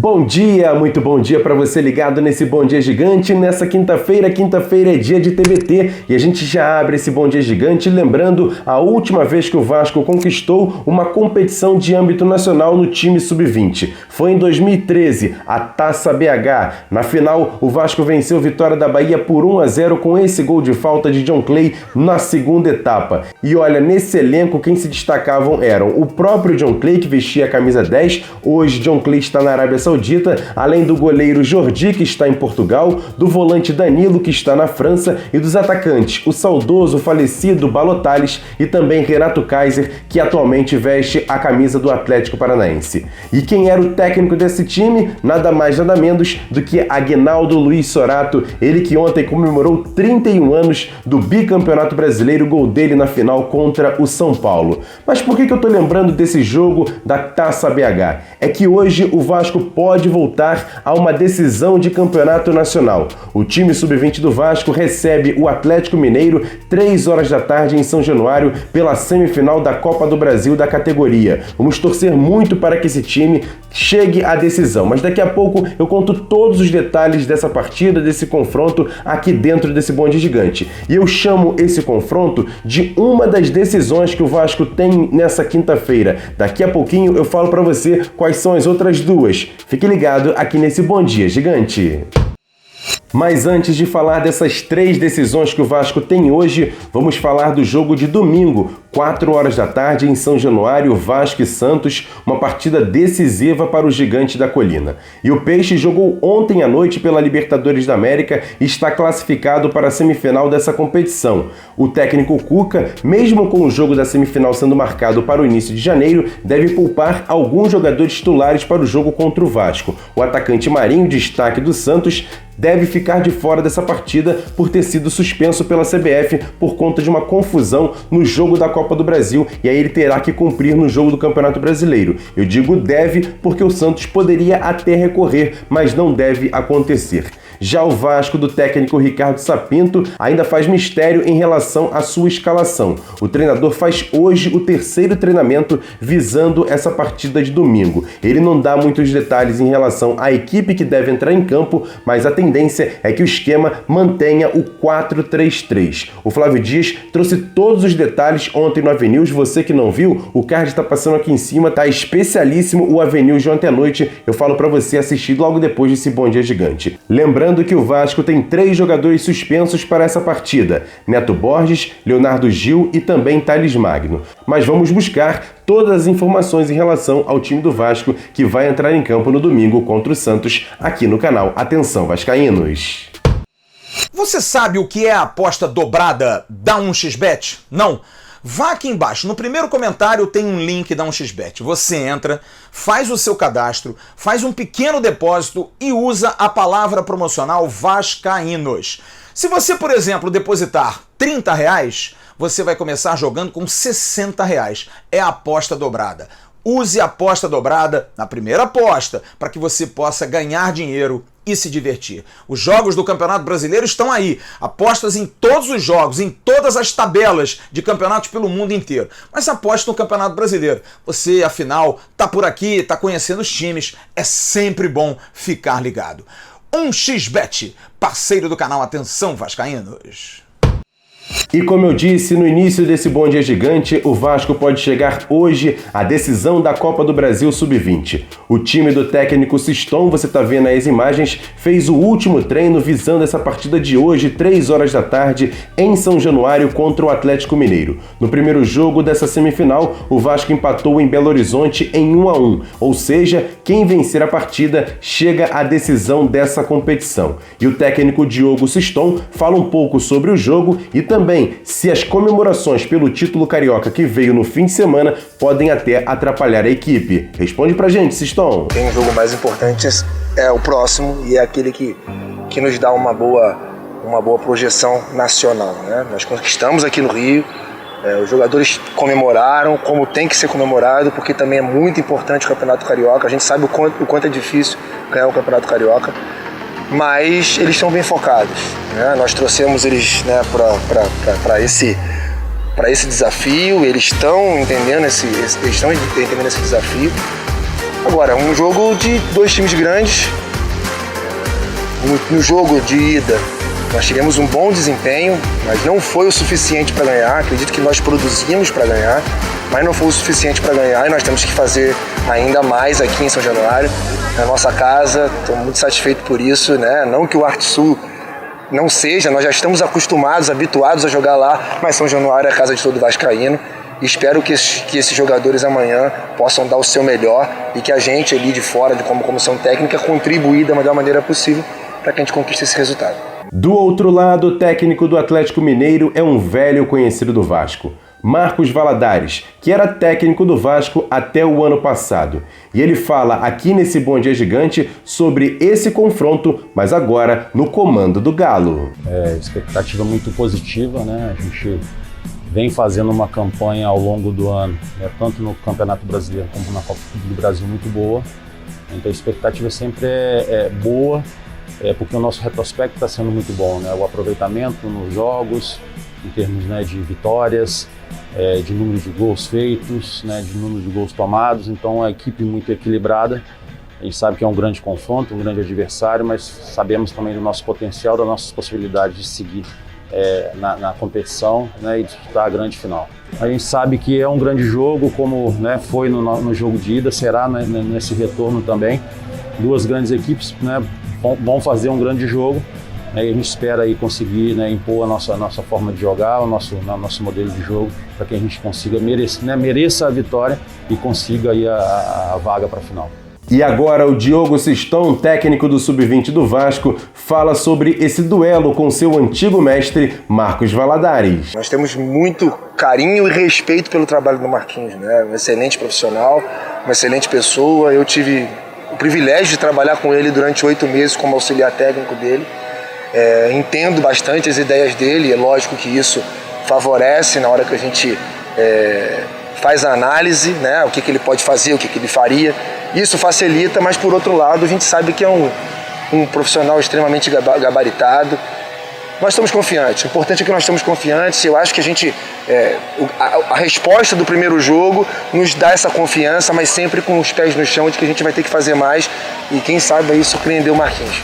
Bom dia, muito bom dia para você ligado nesse Bom Dia Gigante. Nessa quinta-feira é dia de TBT e a gente já abre esse Bom Dia Gigante lembrando a última vez que o Vasco conquistou uma competição de âmbito nacional no time sub-20. Foi em 2013, a Taça BH. Na final, o Vasco venceu Vitória da Bahia por 1-0 com esse gol de falta de John Clay na segunda etapa. E olha, nesse elenco quem se destacavam eram o próprio John Clay, que vestia a camisa 10, hoje John Clay está na Arábia Saudita, além do goleiro Jordi, que está em Portugal, do volante Danilo, que está na França, e dos atacantes, o saudoso, falecido Balotelli e também Renato Kaiser, que atualmente veste a camisa do Atlético Paranaense. E quem era o técnico desse time? Nada mais, nada menos do que Aguinaldo Luiz Sorato, ele que ontem comemorou 31 anos do bicampeonato brasileiro, gol dele na final contra o São Paulo. Mas por que eu tô lembrando desse jogo da Taça BH? É que hoje o Vasco pode voltar a uma decisão de campeonato nacional. O time sub-20 do Vasco recebe o Atlético Mineiro 3 horas da tarde em São Januário pela semifinal da Copa do Brasil da categoria. Vamos torcer muito para que esse time chegue à decisão, mas daqui a pouco eu conto todos os detalhes dessa partida, desse confronto aqui dentro desse Bonde Gigante. E eu chamo esse confronto de uma das decisões que o Vasco tem nessa quinta-feira. Daqui a pouquinho eu falo para você quais são as outras duas. Fique ligado aqui nesse Bom Dia Gigante. Mas antes de falar dessas 3 decisões que o Vasco tem hoje, vamos falar do jogo de domingo, 4 horas da tarde em São Januário, Vasco e Santos, uma partida decisiva para o Gigante da Colina. E o Peixe jogou ontem à noite pela Libertadores da América e está classificado para a semifinal dessa competição. O técnico Cuca, mesmo com o jogo da semifinal sendo marcado para o início de janeiro, deve poupar alguns jogadores titulares para o jogo contra o Vasco. O atacante Marinho, destaque do Santos, deve ficar de fora dessa partida por ter sido suspenso pela CBF por conta de uma confusão no jogo da Copa do Brasil, e aí ele terá que cumprir no jogo do Campeonato Brasileiro. Eu digo deve porque o Santos poderia até recorrer, mas não deve acontecer. Já o Vasco do técnico Ricardo Sapinto ainda faz mistério em relação à sua escalação. O treinador faz hoje o 3º treinamento visando essa partida de domingo. Ele não dá muitos detalhes em relação à equipe que deve entrar em campo, mas a tendência é que o esquema mantenha o 4-3-3. O Flávio Dias trouxe todos os detalhes ontem no Avenue. Você que não viu, o card está passando aqui em cima, tá especialíssimo o Avenue de ontem à noite. Eu falo para você assistir logo depois desse Bom Dia Gigante. Lembrando que o Vasco tem 3 jogadores suspensos para essa partida: Neto Borges, Leonardo Gil e também Thales Magno. Mas vamos buscar todas as informações em relação ao time do Vasco que vai entrar em campo no domingo contra o Santos aqui no canal Atenção Vascaínos. Você sabe o que é a aposta dobrada da 1xBet? Não? Vá aqui embaixo, no primeiro comentário tem um link da 1xBet. Você entra, faz o seu cadastro, faz um pequeno depósito e usa a palavra promocional Vascaínos. Se você, por exemplo, depositar R$30, você vai começar jogando com R$60. É a aposta dobrada. Use a aposta dobrada na primeira aposta para que você possa ganhar dinheiro e se divertir. Os jogos do Campeonato Brasileiro estão aí. Apostas em todos os jogos, em todas as tabelas de campeonatos pelo mundo inteiro. Mas aposte no Campeonato Brasileiro. Você, afinal, tá por aqui, tá conhecendo os times. É sempre bom ficar ligado. 1xBet, parceiro do canal Atenção Vascaínos. E como eu disse no início desse Bom Dia Gigante, o Vasco pode chegar hoje à decisão da Copa do Brasil Sub-20. O time do técnico Siston, você está vendo aí as imagens, fez o último treino visando essa partida de hoje, 3 horas da tarde, em São Januário contra o Atlético Mineiro. No primeiro jogo dessa semifinal, o Vasco empatou em Belo Horizonte em 1-1, ou seja, quem vencer a partida chega à decisão dessa competição. E o técnico Diogo Siston fala um pouco sobre o jogo e também se as comemorações pelo título carioca que veio no fim de semana podem até atrapalhar a equipe. Responde pra gente, Siston. Tem um jogo mais importante, é o próximo, e é aquele que nos dá uma boa projeção nacional, né? Nós conquistamos aqui no Rio, os jogadores comemoraram como tem que ser comemorado, porque também é muito importante o Campeonato Carioca. A gente sabe o quanto é difícil ganhar o Campeonato Carioca, mas eles estão bem focados, né? Nós trouxemos eles, né, para esse desafio, eles estão entendendo esse desafio. Agora, um jogo de 2 times grandes. No jogo de ida, nós tivemos um bom desempenho, mas não foi o suficiente para ganhar. Acredito que nós produzimos para ganhar, mas não foi o suficiente para ganhar, e nós temos que fazer ainda mais aqui em São Januário, na nossa casa. Estou muito satisfeito por isso, né? Não que o Arte Sul não seja, nós já estamos acostumados, habituados a jogar lá, mas São Januário é a casa de todo vascaíno. E espero que esses jogadores amanhã possam dar o seu melhor e que a gente ali de fora, como comissão técnica, contribuir da melhor maneira possível para que a gente conquiste esse resultado. Do outro lado, o técnico do Atlético Mineiro é um velho conhecido do Vasco, Marcos Valadares, que era técnico do Vasco até o ano passado. E ele fala aqui nesse Bom Dia Gigante sobre esse confronto, mas agora no comando do Galo. Expectativa muito positiva, né? A gente vem fazendo uma campanha ao longo do ano, né, tanto no Campeonato Brasileiro como na Copa do Brasil, muito boa. Então a expectativa sempre é boa, porque o nosso retrospecto está sendo muito bom, né? O aproveitamento nos jogos, em termos, né, de vitórias, de número de gols feitos, né, de número de gols tomados. Então a equipe muito equilibrada. A gente sabe que é um grande confronto, um grande adversário, mas sabemos também do nosso potencial, das nossas possibilidades de seguir na competição, né, e disputar a grande final. A gente sabe que é um grande jogo, como, né, foi no jogo de ida, será, né, nesse retorno também. 2 grandes equipes, né, vão fazer um grande jogo, né, e a gente espera aí conseguir, né, impor a nossa forma de jogar, o nosso modelo de jogo, para que a gente consiga mereça a vitória e consiga aí a vaga para a final. E agora o Diogo Siston, técnico do Sub-20 do Vasco, fala sobre esse duelo com seu antigo mestre, Marcos Valadares. Nós temos muito carinho e respeito pelo trabalho do Marquinhos, né? Um excelente profissional, uma excelente pessoa. Eu tive o privilégio de trabalhar com ele durante 8 meses como auxiliar técnico dele. Entendo bastante as ideias dele, é lógico que isso favorece na hora que a gente faz a análise, né? O que ele pode fazer, o que ele faria. Isso facilita, mas por outro lado a gente sabe que é um profissional extremamente gabaritado. Nós estamos confiantes, o importante é que nós estamos confiantes. Eu acho que a resposta do primeiro jogo nos dá essa confiança, mas sempre com os pés no chão de que a gente vai ter que fazer mais e quem sabe aí surpreender o Marquinhos.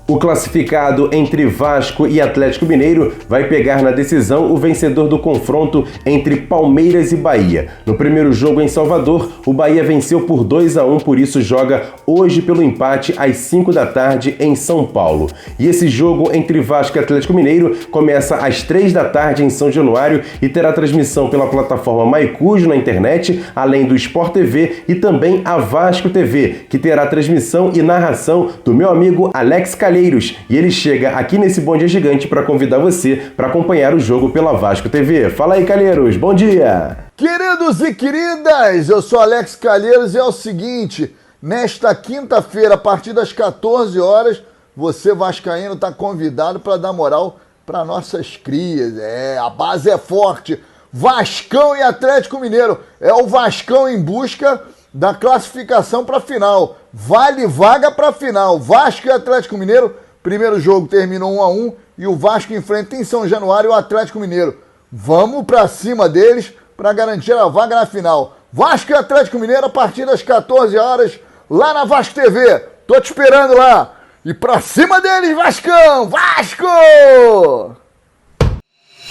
O classificado entre Vasco e Atlético Mineiro vai pegar na decisão o vencedor do confronto entre Palmeiras e Bahia. No primeiro jogo em Salvador, o Bahia venceu por 2-1, por isso joga hoje pelo empate às 5 da tarde em São Paulo. E esse jogo entre Vasco e Atlético Mineiro começa às 3 da tarde em São Januário e terá transmissão pela plataforma Maicujo na internet, além do Sport TV e também a Vasco TV, que terá transmissão e narração do meu amigo Alex Calheiros. E ele chega aqui nesse Bom Dia Gigante para convidar você para acompanhar o jogo pela Vasco TV. Fala aí, Calheiros, bom dia! Queridos e queridas, eu sou Alex Calheiros e é o seguinte, nesta quinta-feira, a partir das 14 horas, você vascaíno está convidado para dar moral para nossas crias. A base é forte. Vascão e Atlético Mineiro. É o Vascão em busca da classificação para a final. Vale vaga para a final. Vasco e Atlético Mineiro. Primeiro jogo terminou 1-1 e o Vasco enfrenta em São Januário o Atlético Mineiro. Vamos para cima deles para garantir a vaga na final. Vasco e Atlético Mineiro a partir das 14 horas lá na Vasco TV. Tô te esperando lá. E para cima deles, Vascão! Vasco!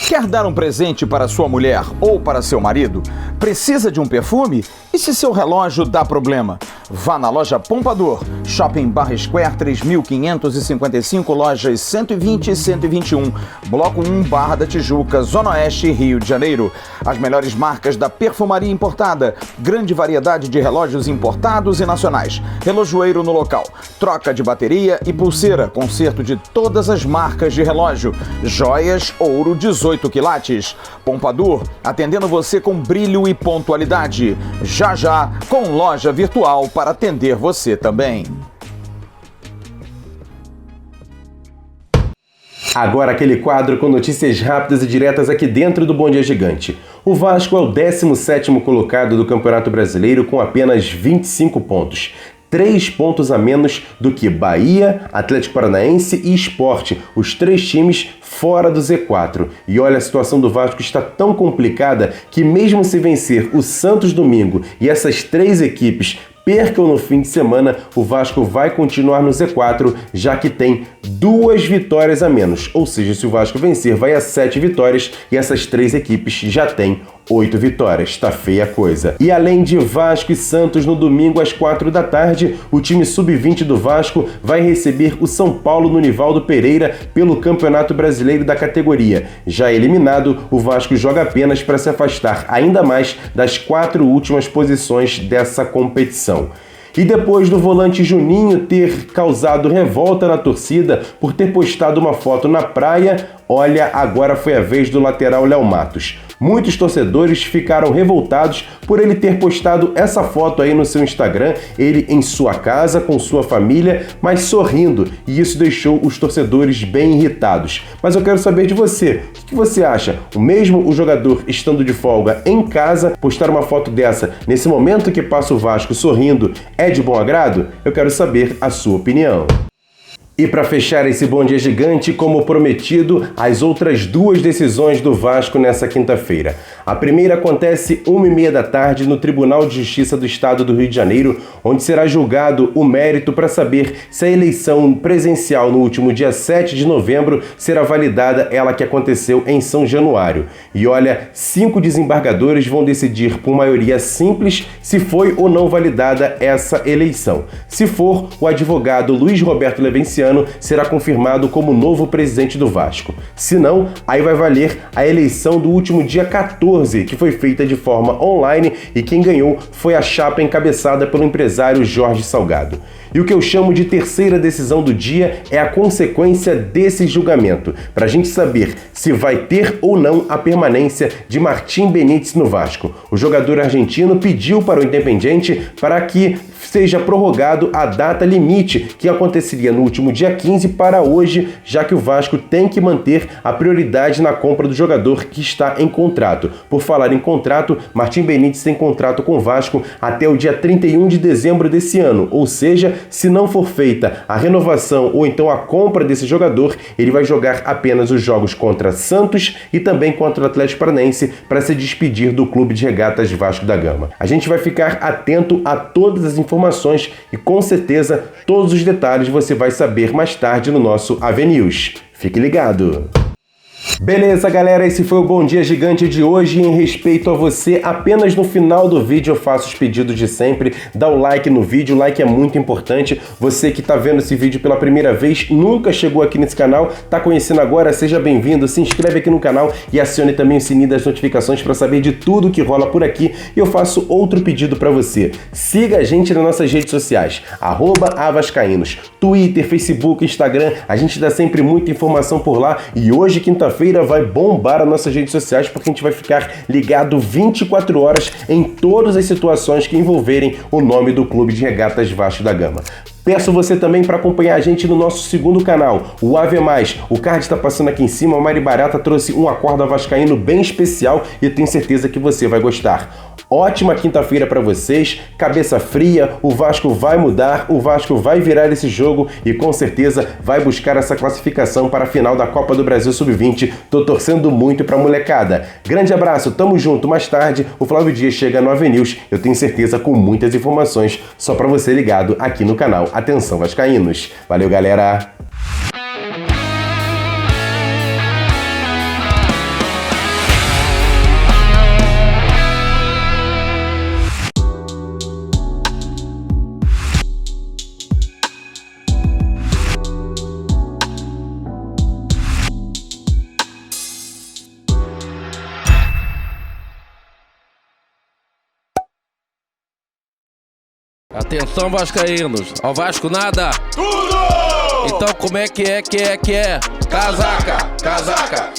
Quer dar um presente para sua mulher ou para seu marido? Precisa de um perfume? E se seu relógio dá problema? Vá na loja Pompadour, Shopping Barra Square 3555, lojas 120 e 121, Bloco 1, Barra da Tijuca, Zona Oeste, Rio de Janeiro. As melhores marcas da perfumaria importada, grande variedade de relógios importados e nacionais, relojoeiro no local, troca de bateria e pulseira, conserto de todas as marcas de relógio, joias, ouro 18 quilates. Pompadour, atendendo você com brilho e pontualidade. Já, com loja virtual para atender você também. Agora aquele quadro com notícias rápidas e diretas aqui dentro do Bom Dia Gigante. O Vasco é o 17º colocado do Campeonato Brasileiro com apenas 25 pontos. 3 pontos a menos do que Bahia, Atlético Paranaense e Sport, os 3 times fora do Z4. E olha, a situação do Vasco está tão complicada que mesmo se vencer o Santos domingo e essas 3 equipes percam no fim de semana, o Vasco vai continuar no Z4, já que tem 2 vitórias a menos. Ou seja, se o Vasco vencer, vai a 7 vitórias e essas 3 equipes já têm 8 vitórias. Tá feia a coisa. E além de Vasco e Santos, no domingo às 4 da tarde, o time sub-20 do Vasco vai receber o São Paulo no Nivaldo Pereira pelo Campeonato Brasileiro da categoria. Já eliminado, o Vasco joga apenas para se afastar ainda mais das 4 últimas posições dessa competição. E depois do volante Juninho ter causado revolta na torcida por ter postado uma foto na praia, olha, agora foi a vez do lateral Léo Matos. Muitos torcedores ficaram revoltados por ele ter postado essa foto aí no seu Instagram, ele em sua casa, com sua família, mas sorrindo, e isso deixou os torcedores bem irritados. Mas eu quero saber de você, o que você acha? O mesmo o jogador estando de folga em casa, postar uma foto dessa nesse momento que passa o Vasco sorrindo, é de bom agrado? Eu quero saber a sua opinião. E para fechar esse Bom Dia Gigante, como prometido, as outras 2 decisões do Vasco nessa quinta-feira. A primeira acontece 1h30 da tarde no Tribunal de Justiça do Estado do Rio de Janeiro, onde será julgado o mérito para saber se a eleição presencial no último dia 7 de novembro será validada, ela que aconteceu em São Januário. E olha, 5 desembargadores vão decidir por maioria simples se foi ou não validada essa eleição. Se for, o advogado Luiz Roberto Levenciano será confirmado como novo presidente do Vasco. Se não, aí vai valer a eleição do último dia 14, que foi feita de forma online e quem ganhou foi a chapa encabeçada pelo empresário Jorge Salgado. E o que eu chamo de terceira decisão do dia é a consequência desse julgamento, para a gente saber se vai ter ou não a permanência de Martim Benítez no Vasco. O jogador argentino pediu para o Independiente para que seja prorrogado a data limite, que aconteceria no último dia 15 para hoje, já que o Vasco tem que manter a prioridade na compra do jogador que está em contrato. Por falar em contrato, Martim Benítez tem contrato com o Vasco até o dia 31 de dezembro desse ano, ou seja, se não for feita a renovação ou então a compra desse jogador, ele vai jogar apenas os jogos contra Santos e também contra o Atlético Paranaense para se despedir do Clube de Regatas Vasco da Gama. A gente vai ficar atento a todas as informações e com certeza todos os detalhes você vai saber mais tarde no nosso AV News. Fique ligado! Beleza, galera, esse foi o Bom Dia Gigante de hoje. Em respeito a você, apenas no final do vídeo eu faço os pedidos de sempre. Dá o like no vídeo, o like é muito importante. Você que está vendo esse vídeo pela primeira vez, nunca chegou aqui nesse canal, está conhecendo agora, seja bem-vindo, se inscreve aqui no canal e acione também o sininho das notificações para saber de tudo que rola por aqui. E eu faço outro pedido para você. Siga a gente nas nossas redes sociais, @avascaínos, Twitter, Facebook, Instagram, a gente dá sempre muita informação por lá e hoje, quinta-feira, vai bombar as nossas redes sociais porque a gente vai ficar ligado 24 horas em todas as situações que envolverem o nome do Clube de Regatas Vasco da Gama. Peço você também para acompanhar a gente no nosso segundo canal, o AV+. O card está passando aqui em cima, a Mari Barata trouxe um acorda vascaíno bem especial e tenho certeza que você vai gostar. Ótima quinta-feira para vocês, cabeça fria, o Vasco vai mudar, o Vasco vai virar esse jogo e com certeza vai buscar essa classificação para a final da Copa do Brasil Sub-20. Tô torcendo muito pra molecada. Grande abraço, tamo junto. Mais tarde, o Flávio Dias chega no AV News, eu tenho certeza com muitas informações só para você ligado aqui no canal. Atenção, vascaínos. Valeu, galera! Atenção, vascaínos. Ao Vasco nada. Tudo! Então como é que é? Casaca, casaca.